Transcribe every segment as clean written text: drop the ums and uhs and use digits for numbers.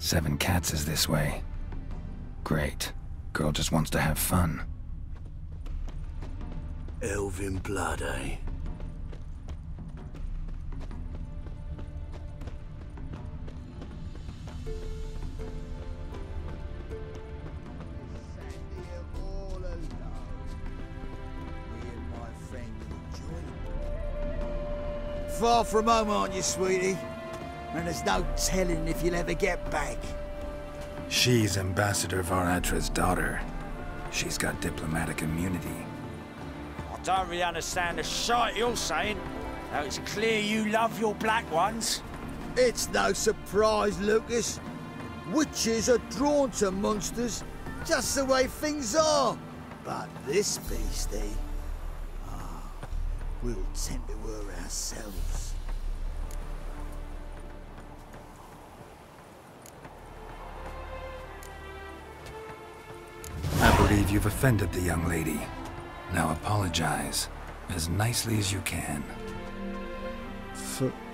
7 cats is this way. Great. Girl just wants to have fun. Elven blood, eh? Far from home, aren't you, sweetie? And there's no telling if you'll ever get back. She's Ambassador Varatra's daughter. She's got diplomatic immunity. I don't really understand the shite you're saying. Though it's clear you love your black ones. It's no surprise, Lucas. Witches are drawn to monsters, just the way things are. But this beastie, we'll tend to her ourselves. I believe you've offended the young lady. Now apologize, as nicely as you can.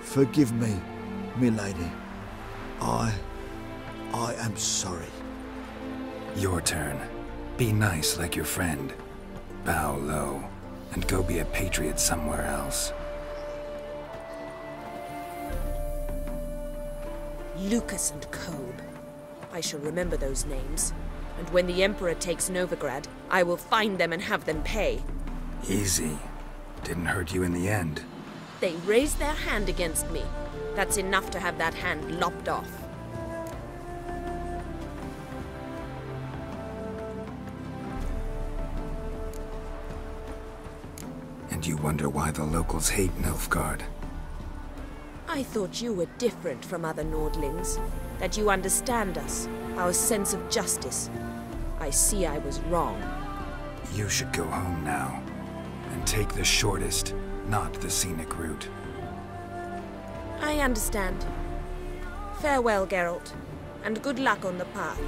Forgive me, milady. I am sorry. Your turn. Be nice like your friend. Bow low, and go be a patriot somewhere else. Lucas and Kobe. I shall remember those names. And when the Emperor takes Novigrad, I will find them and have them pay. Easy. Didn't hurt you in the end. They raised their hand against me. That's enough to have that hand lopped off. And you wonder why the locals hate Nilfgaard. I thought you were different from other Nordlings. That you understand us, our sense of justice. I see I was wrong. You should go home now. And take the shortest, not the scenic route. I understand. Farewell, Geralt. And good luck on the path.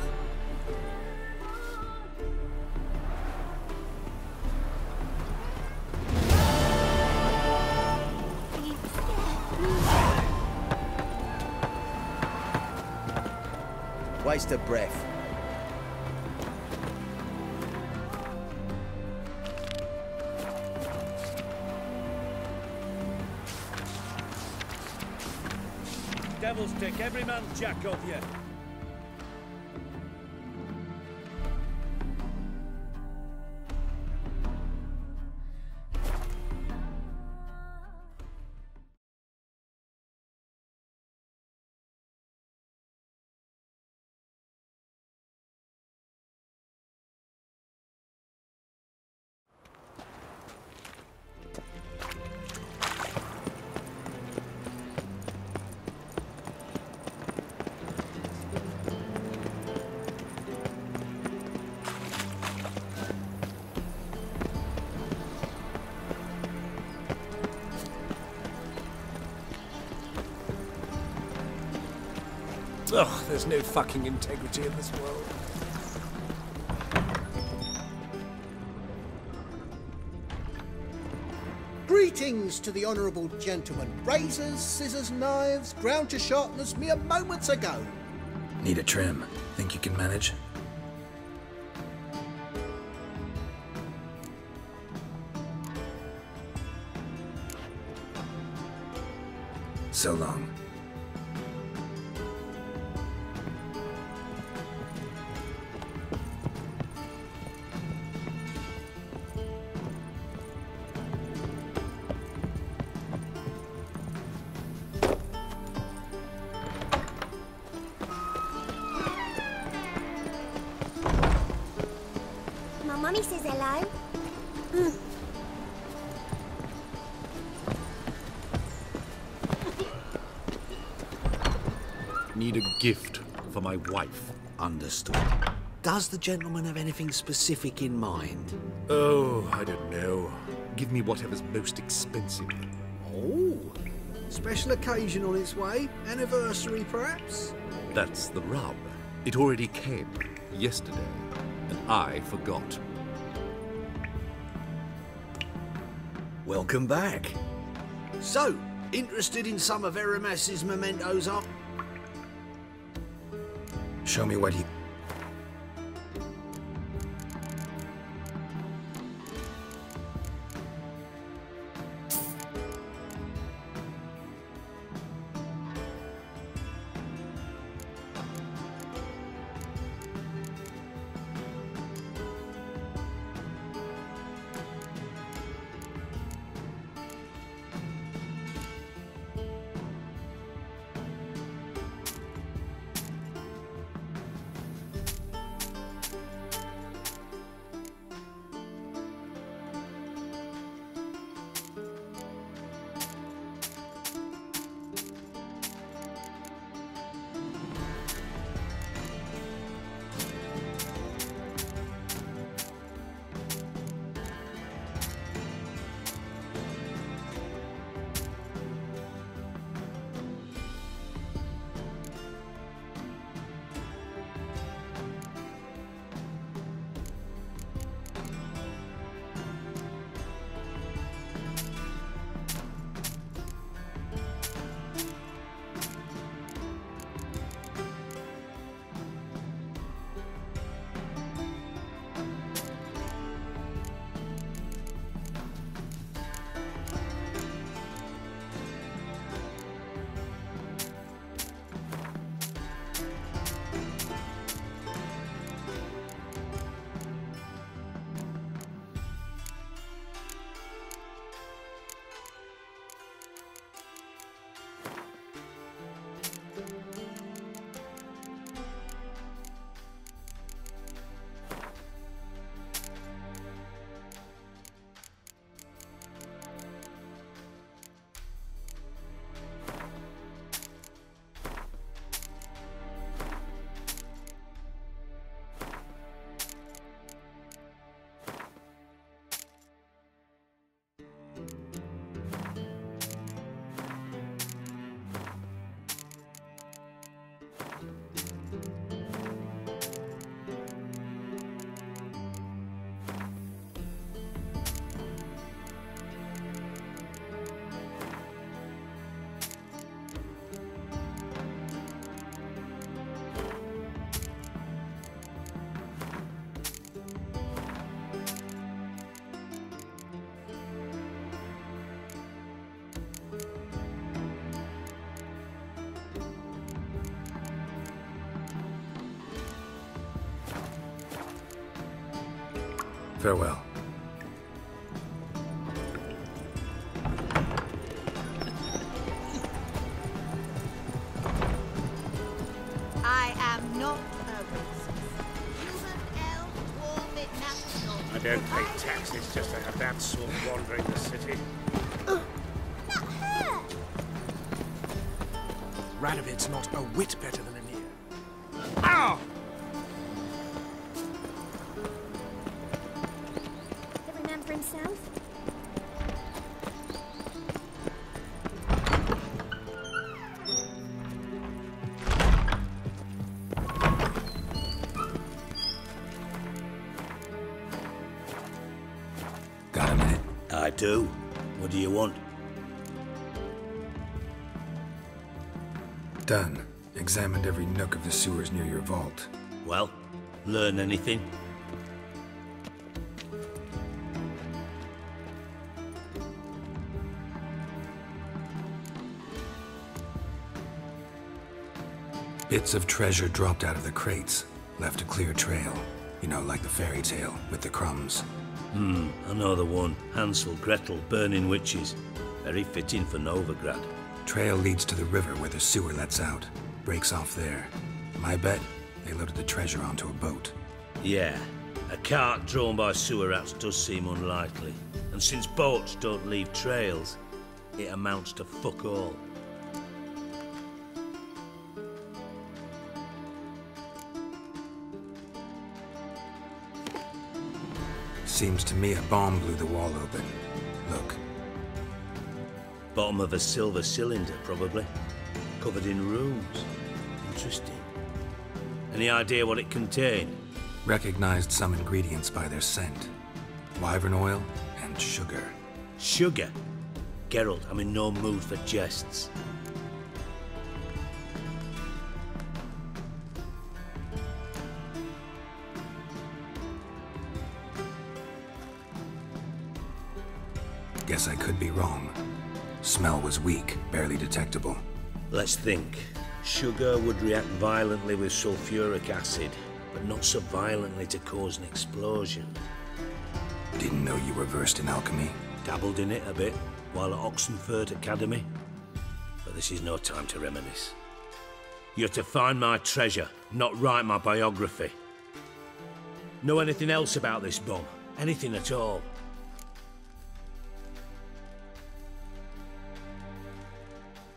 Waste of breath. Devils take every man jack of you. Ugh, there's no fucking integrity in this world. Greetings to the honourable gentleman. Razors, scissors, knives, ground to sharpness mere moments ago. Need a trim. Think you can manage? So long. Mummy says hello. Need a gift for my wife. Understood. Does the gentleman have anything specific in mind? Oh, I don't know. Give me whatever's most expensive. Oh, special occasion on its way. Anniversary, perhaps? That's the rub. It already came yesterday, and I forgot. Welcome back. So, interested in some of Aramas's mementos, are? Show me what he... Farewell. I am not a racist. Human L. Warmid National. I don't pay taxes just to have that sort wandering the city. That hurt! Radovid's not a whit better than Emir. Ow! Every man for himself? Got a minute? I do. What do you want? Done. Examined every nook of the sewers near your vault. Well, learn anything? Bits of treasure dropped out of the crates. Left a clear trail. You know, like the fairy tale, with the crumbs. I know the one. Hansel, Gretel, burning witches. Very fitting for Novigrad. Trail leads to the river where the sewer lets out. Breaks off there. My bet, they loaded the treasure onto a boat. Yeah, a cart drawn by sewer rats does seem unlikely. And since boats don't leave trails, it amounts to fuck all. Seems to me a bomb blew the wall open. Look. Bottom of a silver cylinder, probably. Covered in runes. Interesting. Any idea what it contained? Recognized some ingredients by their scent. Wyvern oil and sugar. Sugar? Geralt, I'm in no mood for jests. Guess I could be wrong. Smell was weak, barely detectable. Let's think. Sugar would react violently with sulfuric acid, but not so violently to cause an explosion. Didn't know you were versed in alchemy. Dabbled in it a bit while at Oxenford Academy. But this is no time to reminisce. You're to find my treasure, not write my biography. Know anything else about this bomb? Anything at all?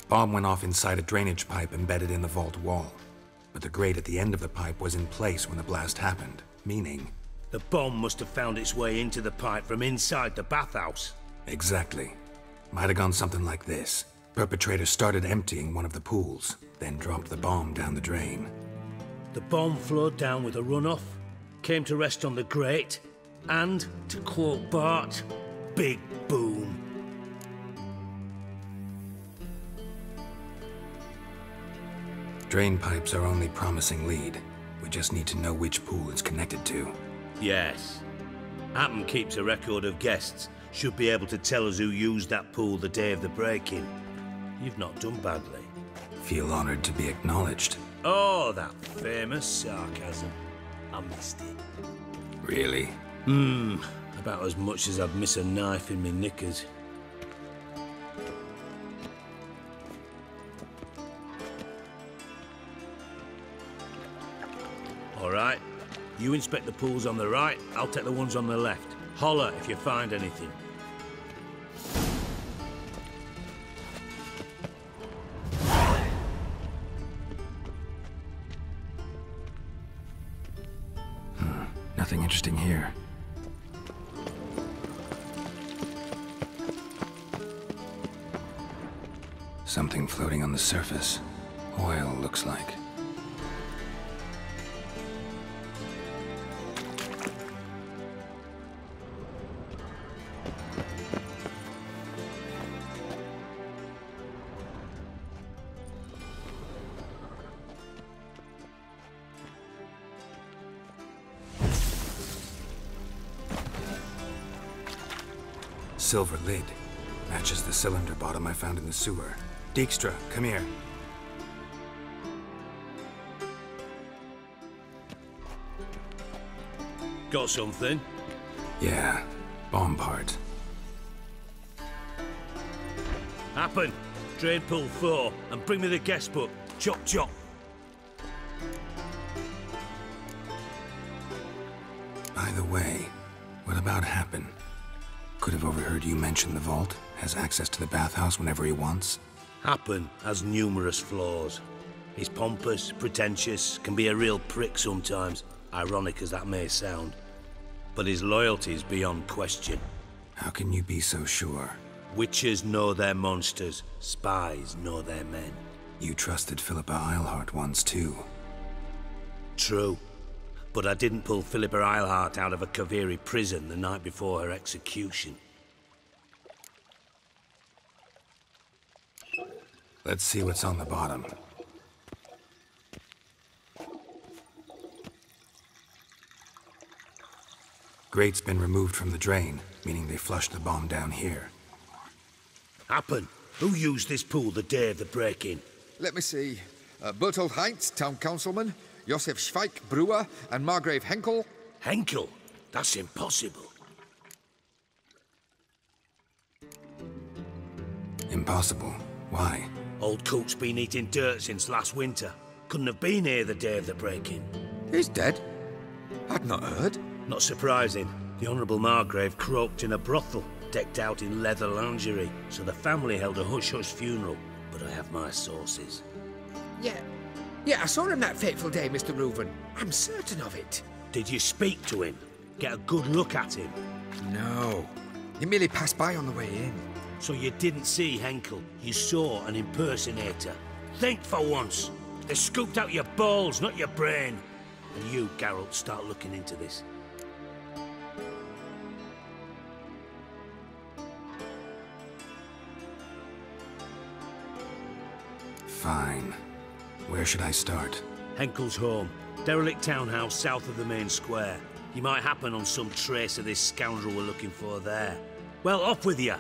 Bomb went off inside a drainage pipe embedded in the vault wall. But the grate at the end of the pipe was in place when the blast happened, meaning... The bomb must have found its way into the pipe from inside the bathhouse. Exactly. Might have gone something like this. Perpetrator started emptying one of the pools, then dropped the bomb down the drain. The bomb flowed down with a runoff, came to rest on the grate, and, to quote Bart, big boom. Drain pipes are only promising lead. We just need to know which pool it's connected to. Yes. Happen keeps a record of guests. Should be able to tell us who used that pool the day of the break-in. You've not done badly. Feel honored to be acknowledged. Oh, that famous sarcasm. I missed it. Really? About as much as I'd miss a knife in my knickers. All right. You inspect the pools on the right, I'll take the ones on the left. Holler if you find anything. Nothing interesting here. Something floating on the surface. Oil, looks like. Silver lid. Matches the cylinder bottom I found in the sewer. Dijkstra, come here. Got something? Yeah, bomb part. Happen. Drain pool 4, and bring me the guest book. Chop chop. By the way, what about Happen? Could have overheard you mention the vault. Has access to the bathhouse whenever he wants. Happen has numerous flaws. He's pompous, pretentious, can be a real prick sometimes, ironic as that may sound. But his loyalty is beyond question. How can you be so sure? Witches know their monsters, spies know their men. You trusted Philippa Eilhart once too. True. But I didn't pull Philippa Eilhart out of a Kaviri prison the night before her execution. Let's see what's on the bottom. Grate's been removed from the drain, meaning they flushed the bomb down here. Happen. Who used this pool the day of the break-in? Let me see. Bertold Heinz, town councilman, Josef Schweik, brewer, and Margrave Henkel. Henkel? That's impossible. Impossible? Why? Old Coot's been eating dirt since last winter. Couldn't have been here the day of the break-in. He's dead? I'd not heard. Not surprising. The Honourable Margrave croaked in a brothel, decked out in leather lingerie, so the family held a hush-hush funeral. But I have my sources. Yeah, I saw him that fateful day, Mr. Reuven. I'm certain of it. Did you speak to him? Get a good look at him? No. He merely passed by on the way in. So you didn't see Henkel, you saw an impersonator. Think for once. They scooped out your balls, not your brain. And you, Geralt, start looking into this. Fine. Where should I start? Henkel's home. Derelict townhouse south of the main square. You might happen on some trace of this scoundrel we're looking for there. Well, off with you.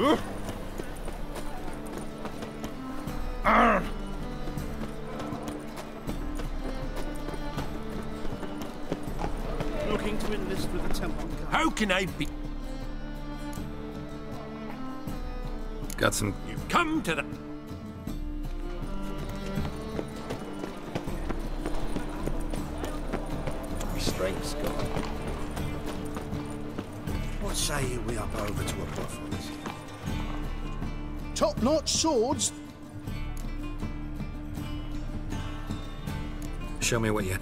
Looking to enlist with the Temple Guard. How can I be? Got some... You've come to the... My strength's gone. What say you we up over to a brothels? Top-notch swords. Show me what you...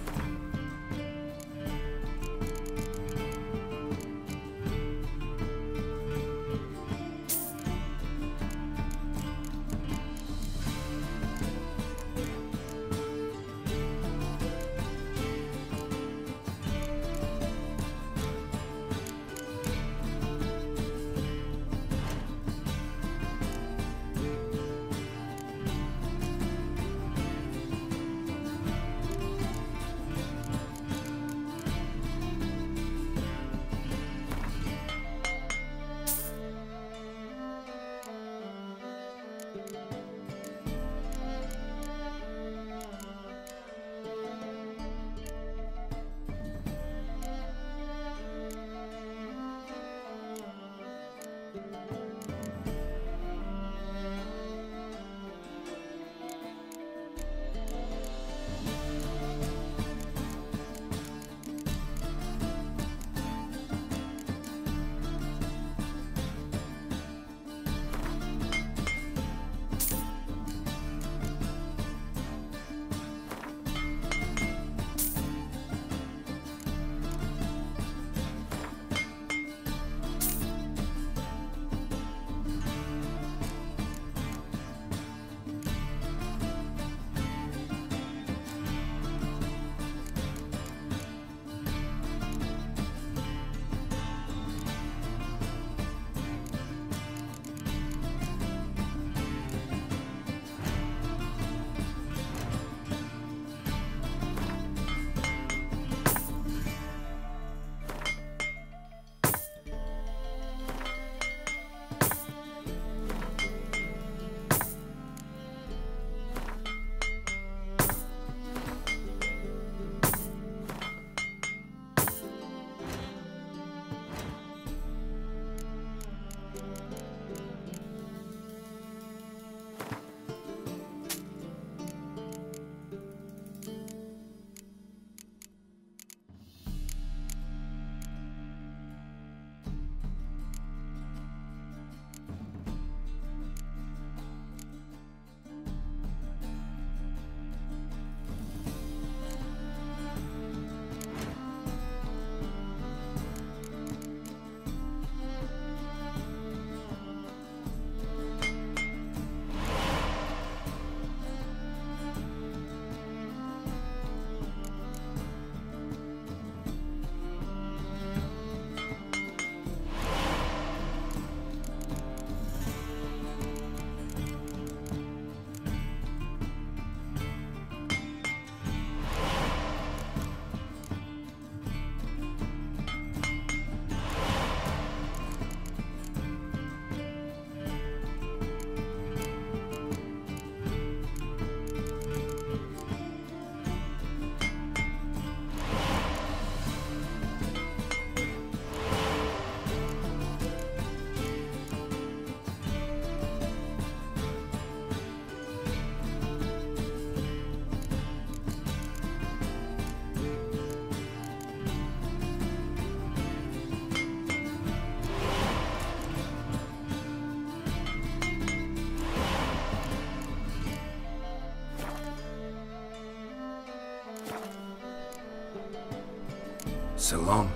So long.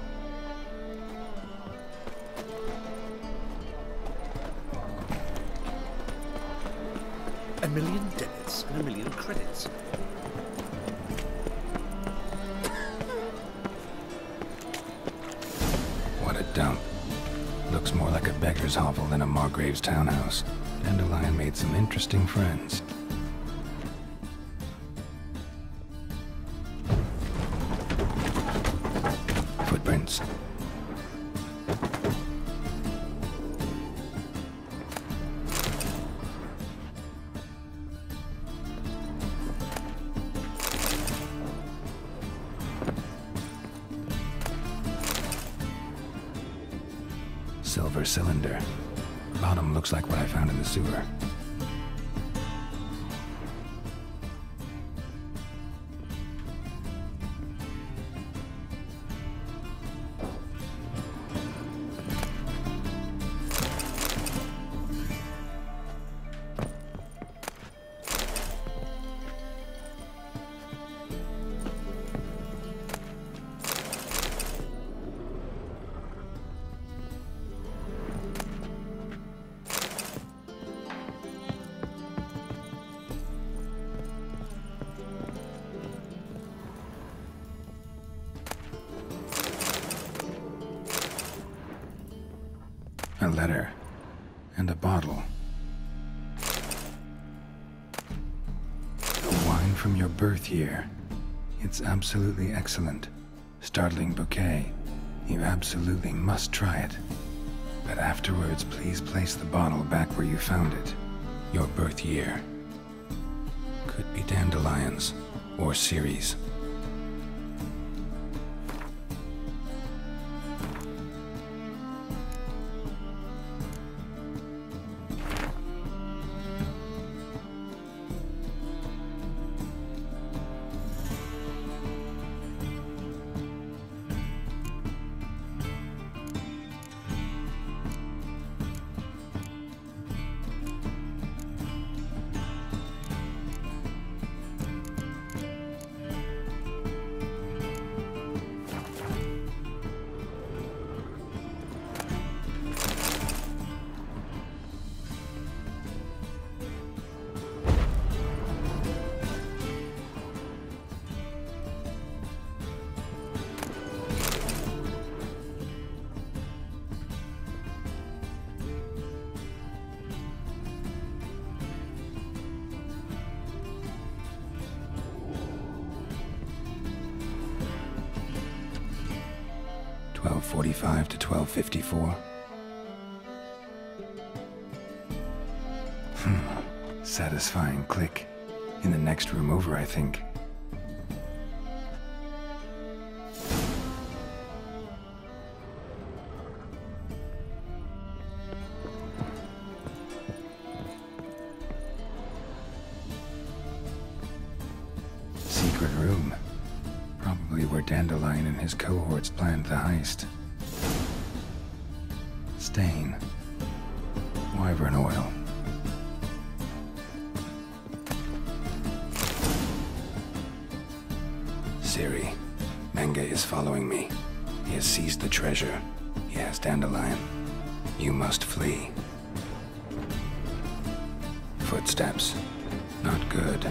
$1 million debits and $1 million credits. What a dump. Looks more like a beggar's hovel than a Margrave's townhouse. Dandelion made some interesting friends. Footprints. Silver cylinder. Bottom looks like what I found in the sewer. A letter. And a bottle. The wine from your birth year. It's absolutely excellent. Startling bouquet. You absolutely must try it. But afterwards, please place the bottle back where you found it. Your birth year. Could be dandelions. Or Ceres. .45 to 12:54. Satisfying click. In the next room over, I think. Secret room. Probably where Dandelion and his cohorts planned the heist. Stain. Wyvern oil. Ciri. Menge is following me. He has seized the treasure. He has Dandelion. You must flee. Footsteps. Not good.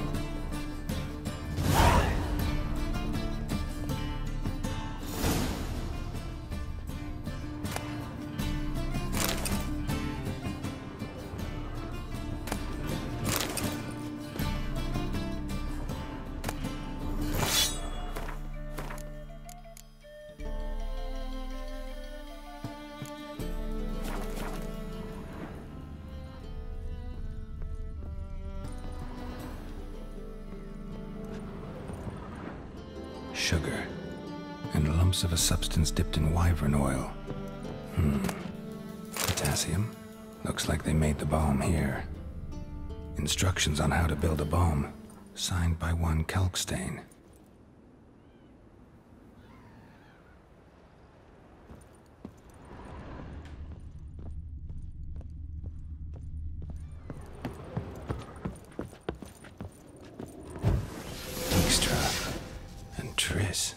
Sugar, and lumps of a substance dipped in wyvern oil. Potassium? Looks like they made the bomb here. Instructions on how to build a bomb, signed by one Kalkstain. Triss.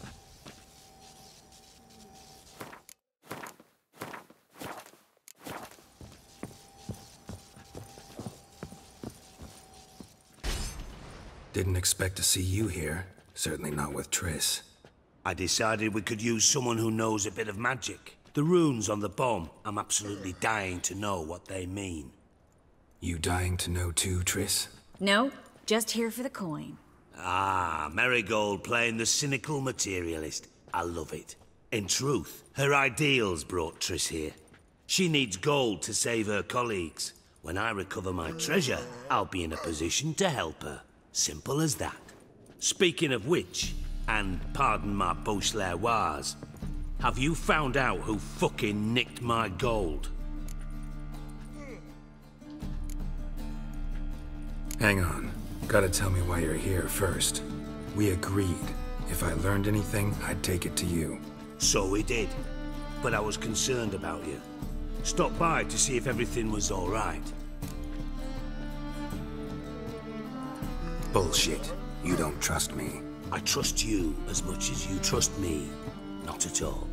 Didn't expect to see you here. Certainly not with Triss. I decided we could use someone who knows a bit of magic. The runes on the bomb, I'm absolutely dying to know what they mean. You dying to know too, Triss? No, just here for the coin. Ah, Marigold playing the cynical materialist. I love it. In truth, her ideals brought Triss here. She needs gold to save her colleagues. When I recover my treasure, I'll be in a position to help her. Simple as that. Speaking of which, and pardon my Beauclervoise, Have you found out who fucking nicked my gold? Hang on. Gotta tell me why you're here first. We agreed. If I learned anything, I'd take it to you. So we did. But I was concerned about you. Stopped by to see if everything was all right. Bullshit. You don't trust me. I trust you as much as you trust me. Not at all.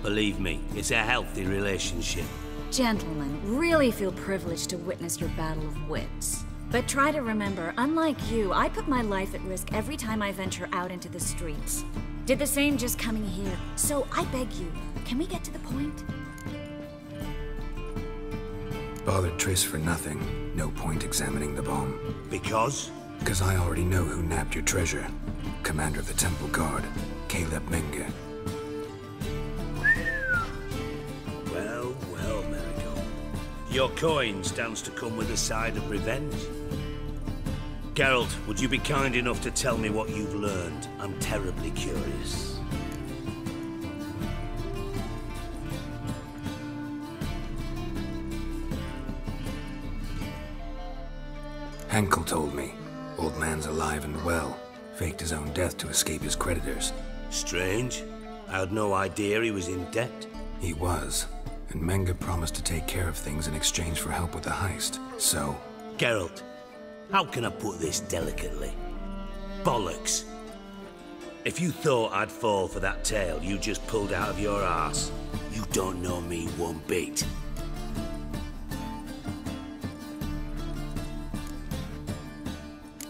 Believe me, it's a healthy relationship. Gentlemen, really feel privileged to witness your battle of wits. But try to remember, unlike you, I put my life at risk every time I venture out into the streets. Did the same just coming here. So I beg you, can we get to the point? Bothered Triss for nothing. No point examining the bomb. Because? Because I already know who nabbed your treasure. Commander of the Temple Guard, Caleb Menge. Well, well, Miracle. Your coin stands to come with a side of revenge. Geralt, would you be kind enough to tell me what you've learned? I'm terribly curious. Henkel told me. Old man's alive and well. Faked his own death to escape his creditors. Strange. I had no idea he was in debt. He was. And Menge promised to take care of things in exchange for help with the heist. So... Geralt, how can I put this delicately? Bollocks. If you thought I'd fall for that tale you just pulled out of your arse, you don't know me one bit.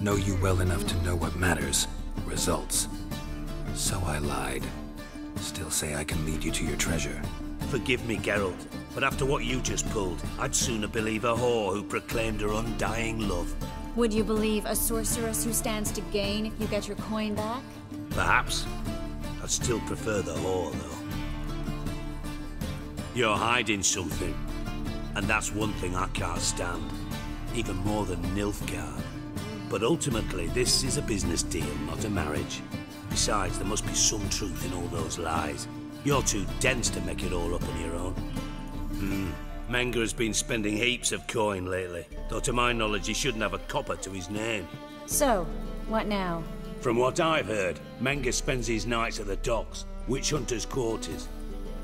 Know you well enough to know what matters. Results. So I lied. Still say I can lead you to your treasure. Forgive me, Geralt, but after what you just pulled, I'd sooner believe a whore who proclaimed her undying love. Would you believe a sorceress who stands to gain if you get your coin back? Perhaps. I'd still prefer the whore, though. You're hiding something, and that's one thing I can't stand. Even more than Nilfgaard. But ultimately, this is a business deal, not a marriage. Besides, there must be some truth in all those lies. You're too dense to make it all up on your own. Menge has been spending heaps of coin lately, though to my knowledge he shouldn't have a copper to his name. So, what now? From what I've heard, Menge spends his nights at the docks, witch hunters' quarters.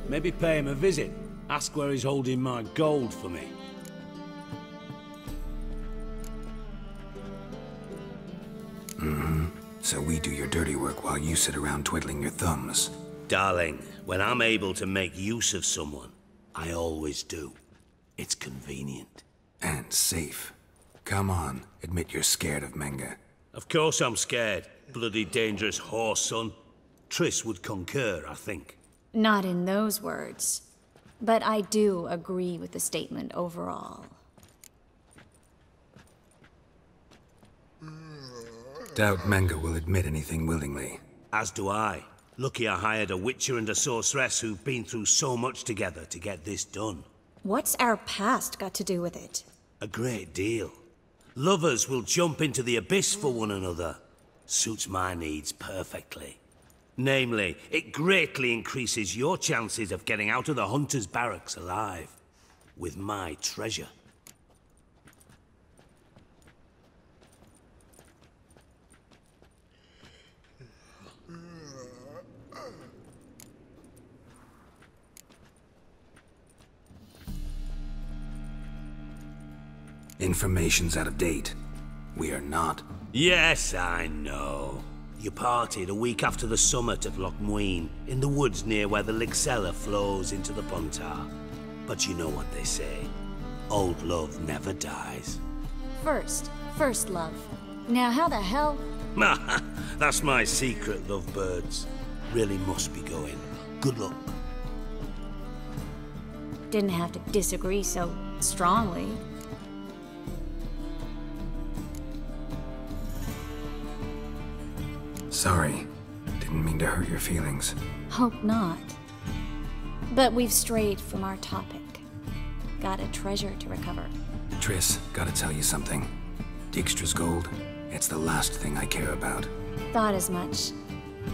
Maybe pay him a visit, ask where he's holding my gold for me. So we do your dirty work while you sit around twiddling your thumbs. Darling, when I'm able to make use of someone, I always do. It's convenient. And safe. Come on, admit you're scared of Menge. Of course I'm scared. Bloody dangerous whore, son. Triss would concur, I think. Not in those words. But I do agree with the statement overall. Doubt Menge will admit anything willingly. As do I. Lucky I hired a witcher and a sorceress who've been through so much together to get this done. What's our past got to do with it? A great deal. Lovers will jump into the abyss for one another. Suits my needs perfectly. Namely, it greatly increases your chances of getting out of the hunter's barracks alive. With my treasure. Information's out of date. We are not. Yes, I know. You partied a week after the summit of Loch Muin, in the woods near where the Lixella flows into the Pontar. But you know what they say. Old love never dies. First love. Now how the hell? That's my secret, lovebirds. Really must be going. Good luck. Didn't have to disagree so strongly. Sorry. Didn't mean to hurt your feelings. Hope not. But we've strayed from our topic. Got a treasure to recover. Triss, gotta tell you something. Dijkstra's gold, it's the last thing I care about. Thought as much.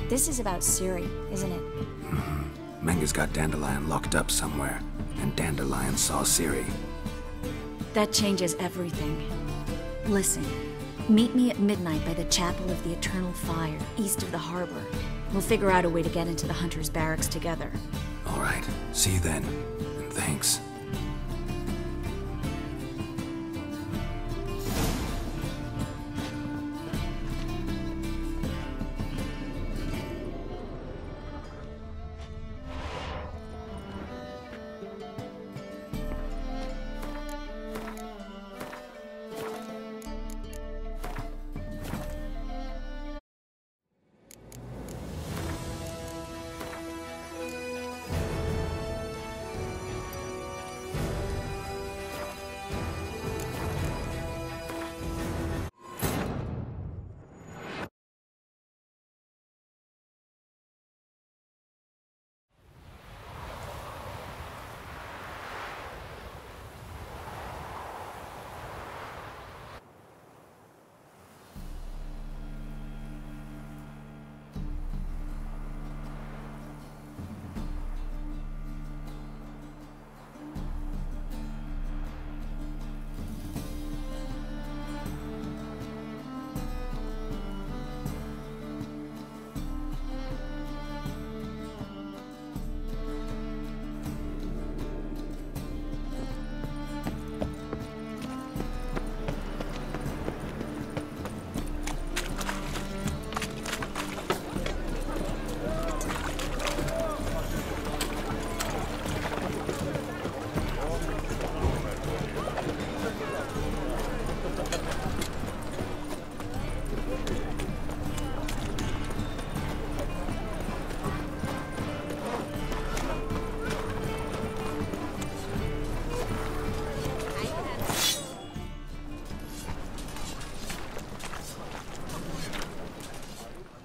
This is about Ciri, isn't it? Menga's got Dandelion locked up somewhere, and Dandelion saw Ciri. That changes everything. Listen, meet me at midnight by the Chapel of the Eternal Fire, east of the harbor. We'll figure out a way to get into the Hunter's barracks together. All right, see you then, and thanks.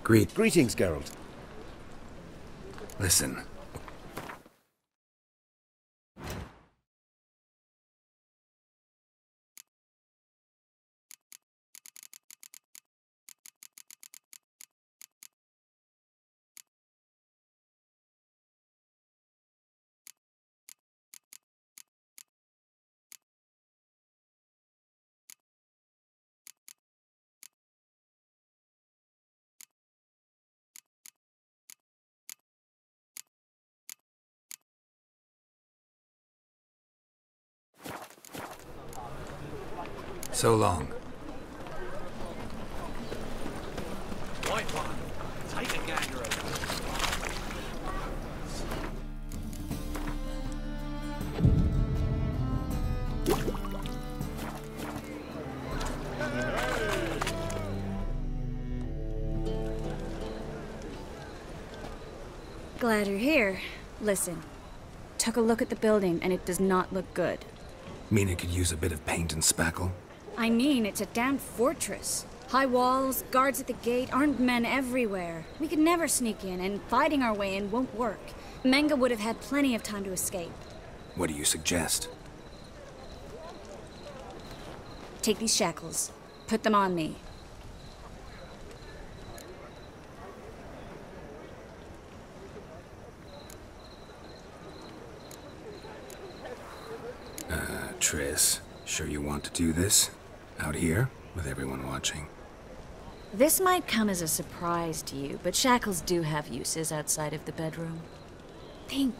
Greetings, Geralt. Listen. So long. White one, take a gander of Glad you're here. Listen, took a look at the building and it does not look good. Mean it could use a bit of paint and spackle? I mean, it's a damn fortress. High walls, guards at the gate, armed men everywhere. We could never sneak in, and fighting our way in won't work. Menga would have had plenty of time to escape. What do you suggest? Take these shackles. Put them on me. Triss, sure you want to do this? Out here, with everyone watching? This might come as a surprise to you, but shackles do have uses outside of the bedroom. Think.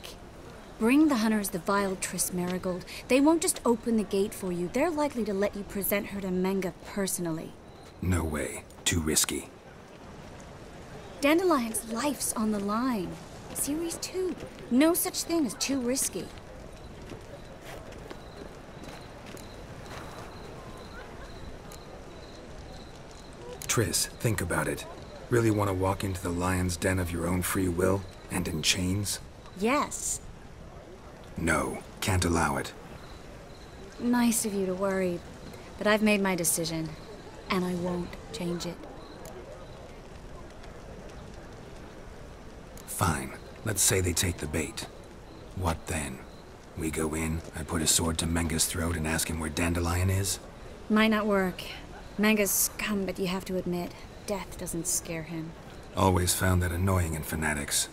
Bring the hunters the vile Triss Marigold. They won't just open the gate for you. They're likely to let you present her to Menga personally. No way. Too risky. Dandelion's life's on the line. Series 2. No such thing as too risky. Triss, think about it. Really want to walk into the lion's den of your own free will, and in chains? Yes. No, can't allow it. Nice of you to worry, but I've made my decision, and I won't change it. Fine. Let's say they take the bait. What then? We go in, I put a sword to Menga's throat and ask him where Dandelion is? Might not work. Menga's scum, but you have to admit, death doesn't scare him. Always found that annoying in fanatics.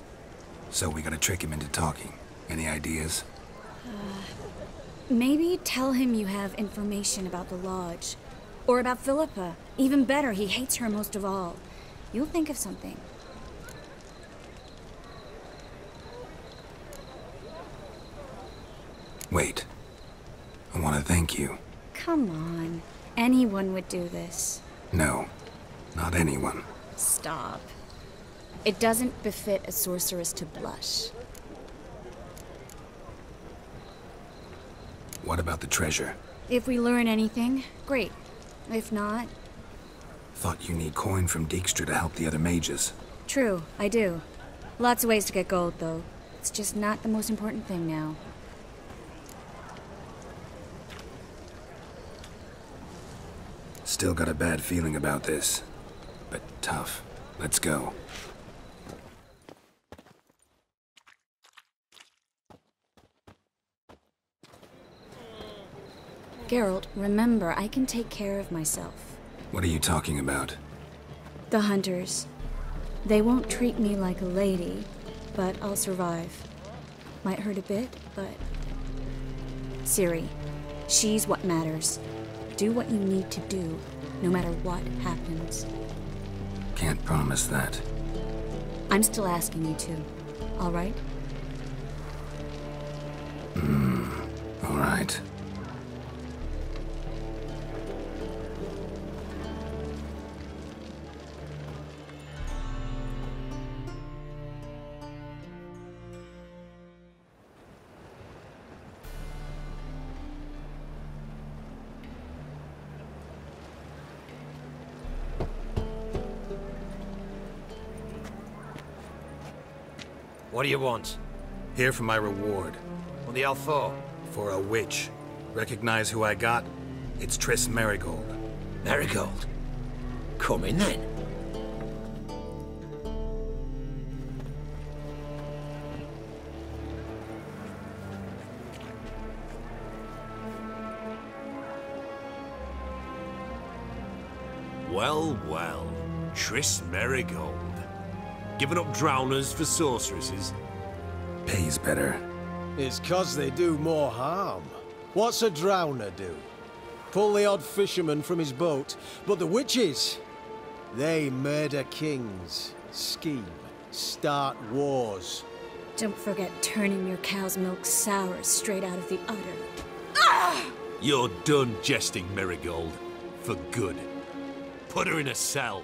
So we gotta trick him into talking. Any ideas? Maybe tell him you have information about the Lodge. Or about Philippa. Even better, he hates her most of all. You'll think of something. Wait. I want to thank you. Come on. Anyone would do this. No, not anyone. Stop. It doesn't befit a sorceress to blush. What about the treasure? If we learn anything, great. If not... Thought you need coin from Dijkstra to help the other mages. True, I do. Lots of ways to get gold, though. It's just not the most important thing now. Still got a bad feeling about this. But tough. Let's go. Geralt, remember, I can take care of myself. What are you talking about? The hunters. They won't treat me like a lady, but I'll survive. Might hurt a bit, but... Ciri, she's what matters. Do what you need to do, no matter what happens. Can't promise that. I'm still asking you to, all right? All right. What do you want? Here for my reward. What the hell for? For a witch. Recognize who I got? It's Triss Merigold. Merigold? Come in then. Well, well. Triss Merigold. Giving up drowners for sorceresses? Pays better. It's 'cause they do more harm. What's a drowner do? Pull the odd fisherman from his boat. But the witches, they murder kings, scheme, start wars. Don't forget turning your cow's milk sour straight out of the udder. You're done jesting, Merigold. For good. Put her in a cell.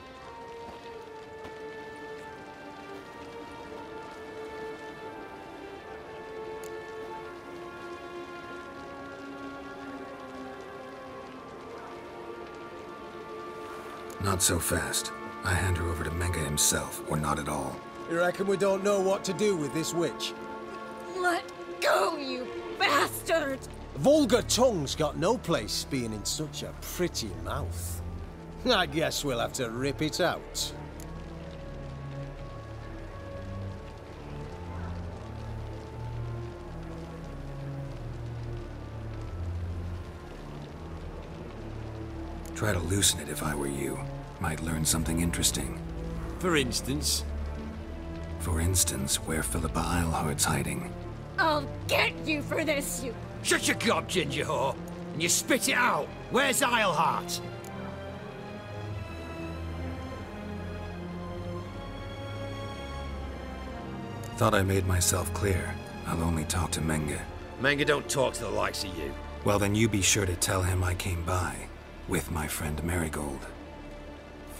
Not so fast. I hand her over to Menge himself, or not at all. You reckon we don't know what to do with this witch? Let go, you bastard! Vulgar tongue's got no place being in such a pretty mouth. I guess we'll have to rip it out. Try to loosen it if I were you. Might learn something interesting. For instance? For instance, where Philippa Eilhart's hiding. I'll get you for this, you... Shut your gob, ginger whore, and you spit it out. Where's Eilhart? Thought I made myself clear. I'll only talk to Menge. Menge don't talk to the likes of you. Well, then you be sure to tell him I came by. With my friend Merigold.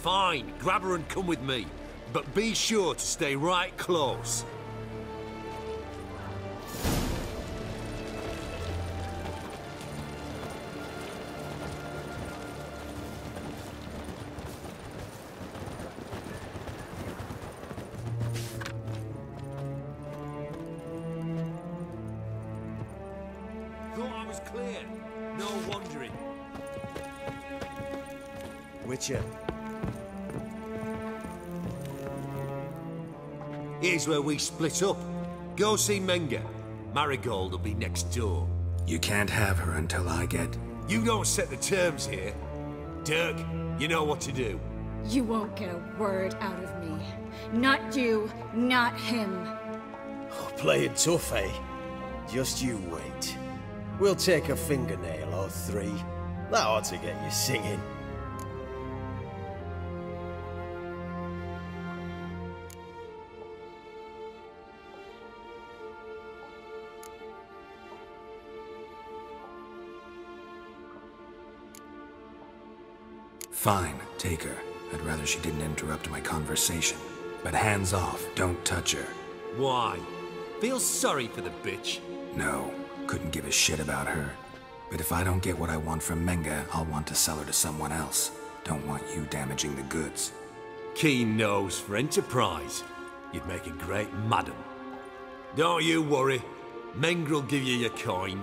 Fine, grab her and come with me. But be sure to stay right close. Thought I was clear. No wandering. Witcher. Here's where we split up. Go see Menge. Merigold will be next door. You can't have her until I get... You don't set the terms here. Dirk, you know what to do. You won't get a word out of me. Not you, not him. Oh, playing tough, eh? Just you wait. We'll take a fingernail or 3. That ought to get you singing. Fine, take her. I'd rather she didn't interrupt my conversation. But hands off, don't touch her. Why? Feel sorry for the bitch? No, couldn't give a shit about her. But if I don't get what I want from Menga, I'll want to sell her to someone else. Don't want you damaging the goods. Keen nose for enterprise. You'd make a great madam. Don't you worry. Mengr'll give you your coin,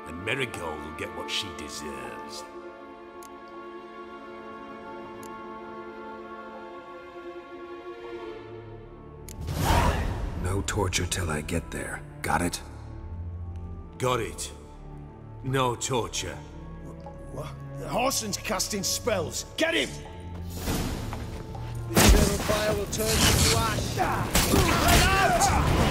and Marigold will get what she deserves. No torture till I get there. Got it? Got it. No torture. What? The Horson's casting spells. Get him! The eternal fire will turn you to ash. Let out!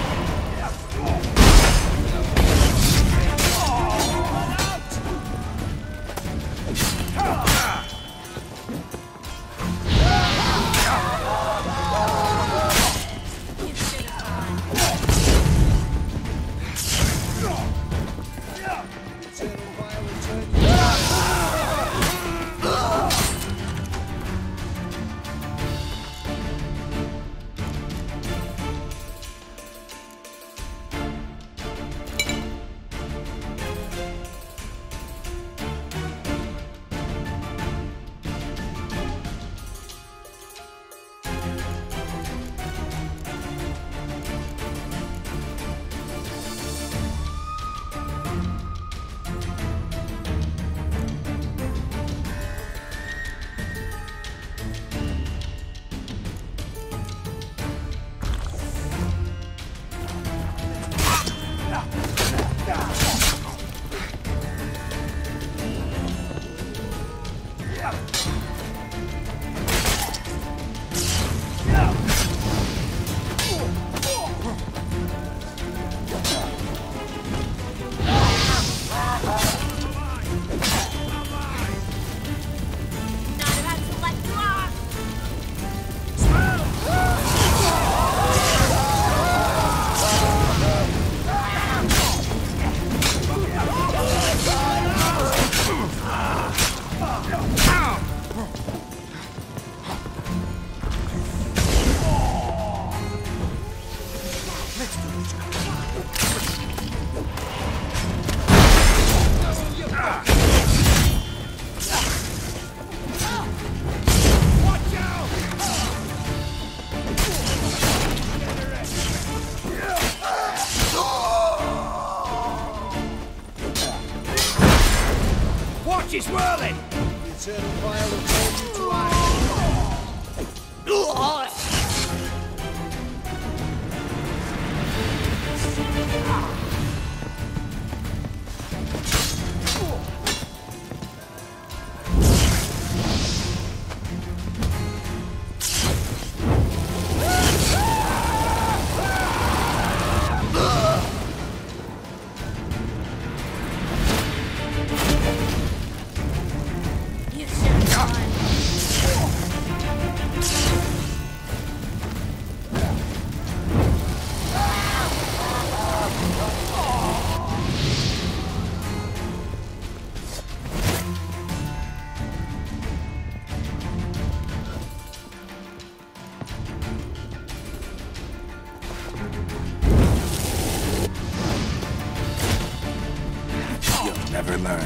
She's whirling! The eternal fire will turn you to ash. Never learn.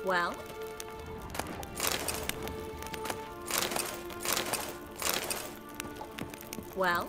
Well? Well?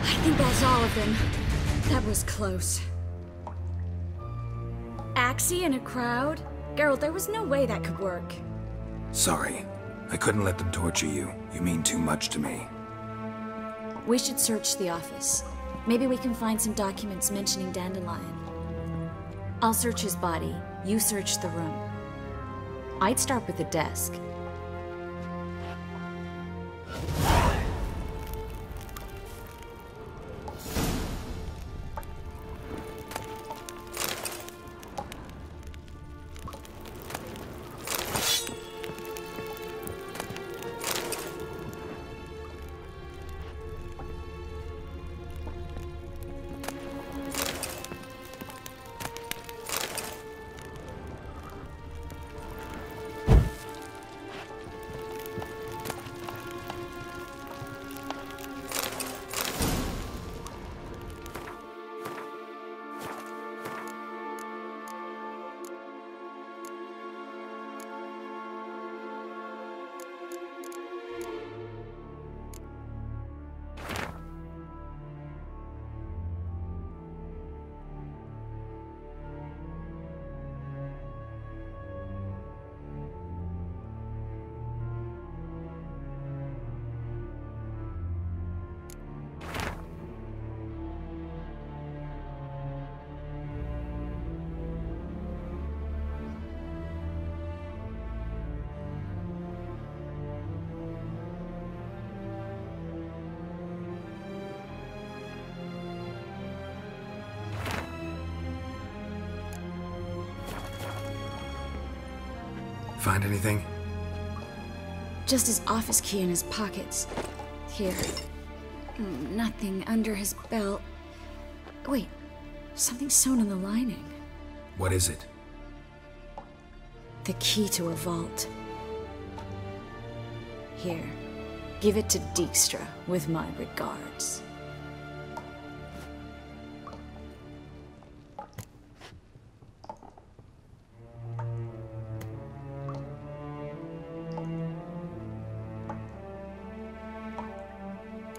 I think that's all of them. That was close. Axie in a crowd? Geralt, there was no way that could work. Sorry. I couldn't let them torture you. You mean too much to me. We should search the office. Maybe we can find some documents mentioning Dandelion. I'll search his body. You search the room. I'd start with the desk. Find anything? Just his office key in his pockets. Here. Nothing under his belt. Wait, something sewn in the lining. What is it? The key to a vault. Here, give it to Dijkstra with my regards.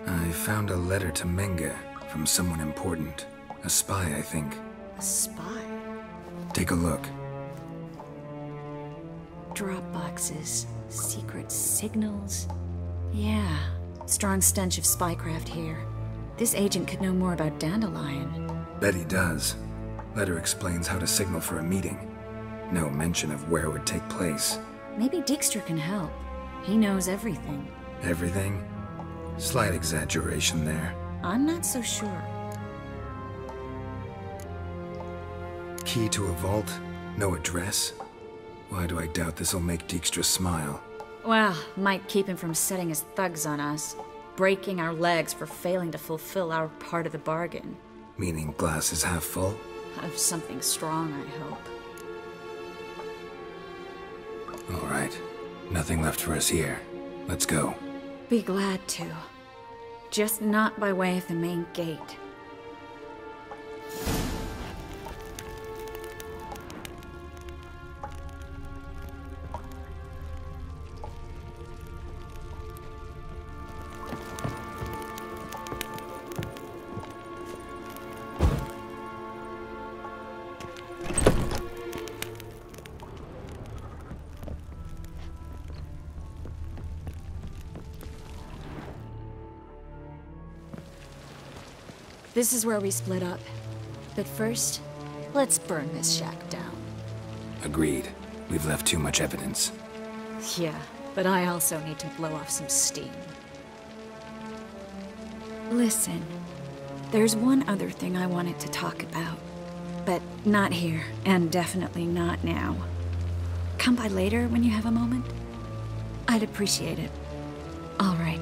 I found a letter to Menge from someone important. A spy, I think. A spy? Take a look. Drop boxes, secret signals. Yeah, strong stench of spycraft here. This agent could know more about Dandelion. Bet he does. Letter explains how to signal for a meeting. No mention of where it would take place. Maybe Dijkstra can help. He knows everything. Everything? Slight exaggeration there. I'm not so sure. Key to a vault? No address? Why do I doubt this'll make Dijkstra smile? Well, might keep him from setting his thugs on us. Breaking our legs for failing to fulfill our part of the bargain. Meaning glass is half full? Of something strong, I hope. All right. Nothing left for us here. Let's go. Be glad to. Just not by way of the main gate. This is where we split up. But first, let's burn this shack down. Agreed. We've left too much evidence. Yeah, but I also need to blow off some steam. Listen, there's one other thing I wanted to talk about. But not here, and definitely not now. Come by later when you have a moment? I'd appreciate it. All right.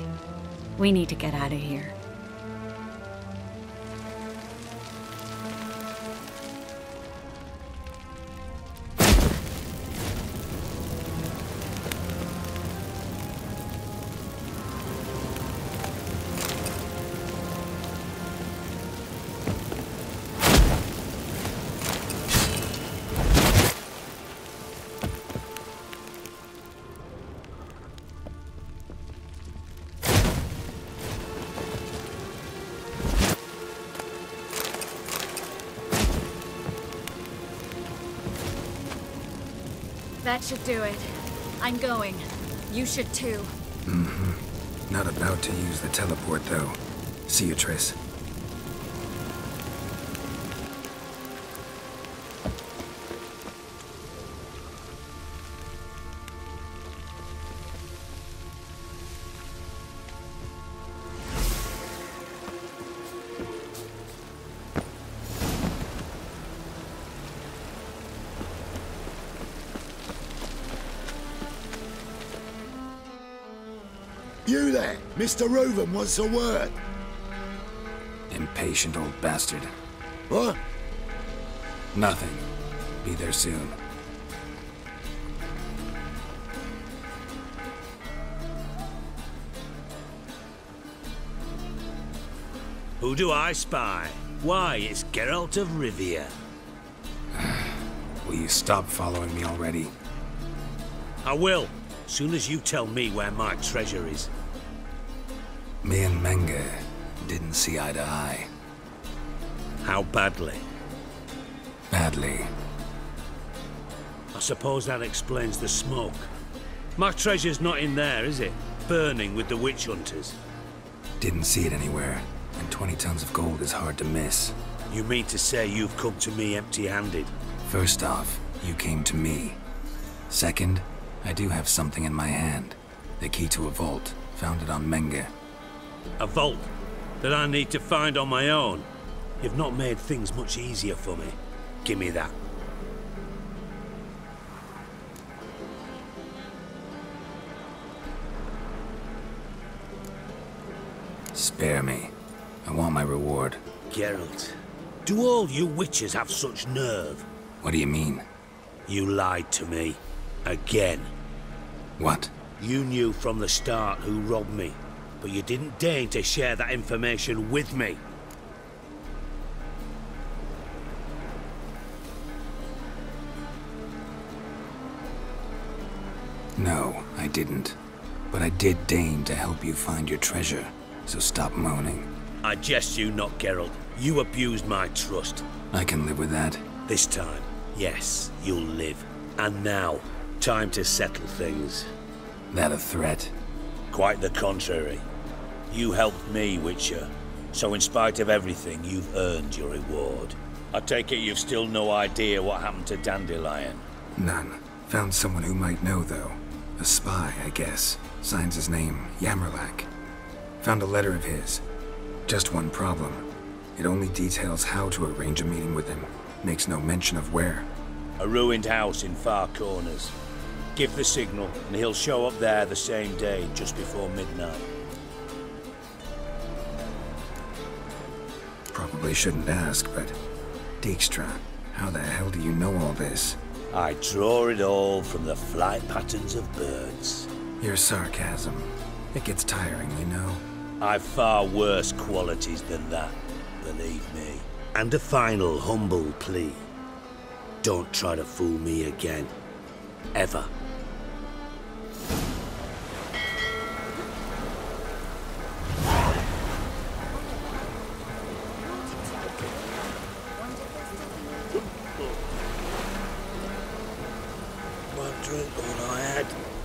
We need to get out of here. That should do it. I'm going. You should too. Mm-hmm. Not about to use the teleport, though. See you, Triss. You there, Mr. Reuven wants a word. Impatient old bastard. What? Nothing. Be there soon. Who do I spy? Why, it's Geralt of Rivia. Will you stop following me already? I will, soon as you tell me where my treasure is. Me and Menge didn't see eye to eye. How badly? Badly. I suppose that explains the smoke. My treasure's not in there, is it? Burning with the witch hunters. Didn't see it anywhere, and 20 tons of gold is hard to miss. You mean to say you've come to me empty-handed? First off, you came to me. Second, I do have something in my hand. The key to a vault, found it on Menge. A vault that I need to find on my own? You've not made things much easier for me. Give me that. Spare me. I want my reward. Geralt, do all you witches have such nerve? What do you mean? You lied to me. Again. What? You knew from the start who robbed me, but you didn't deign to share that information with me. No, I didn't. But I did deign to help you find your treasure, so stop moaning. I jest you not, Geralt. You abused my trust. I can live with that. This time, yes, you'll live. And now, time to settle things. That a threat? Quite the contrary. You helped me, Witcher. So in spite of everything, you've earned your reward. I take it you've still no idea what happened to Dandelion? None. Found someone who might know, though. A spy, I guess. Signs his name, Yamerlak. Found a letter of his. Just one problem. It only details how to arrange a meeting with him. Makes no mention of where. A ruined house in Far Corners. Give the signal, and he'll show up there the same day, just before midnight. Probably shouldn't ask, but... Dijkstra, how the hell do you know all this? I draw it all from the flight patterns of birds. Your sarcasm. It gets tiring, you know. I've far worse qualities than that, believe me. And a final humble plea. Don't try to fool me again. Ever. One drink all I had.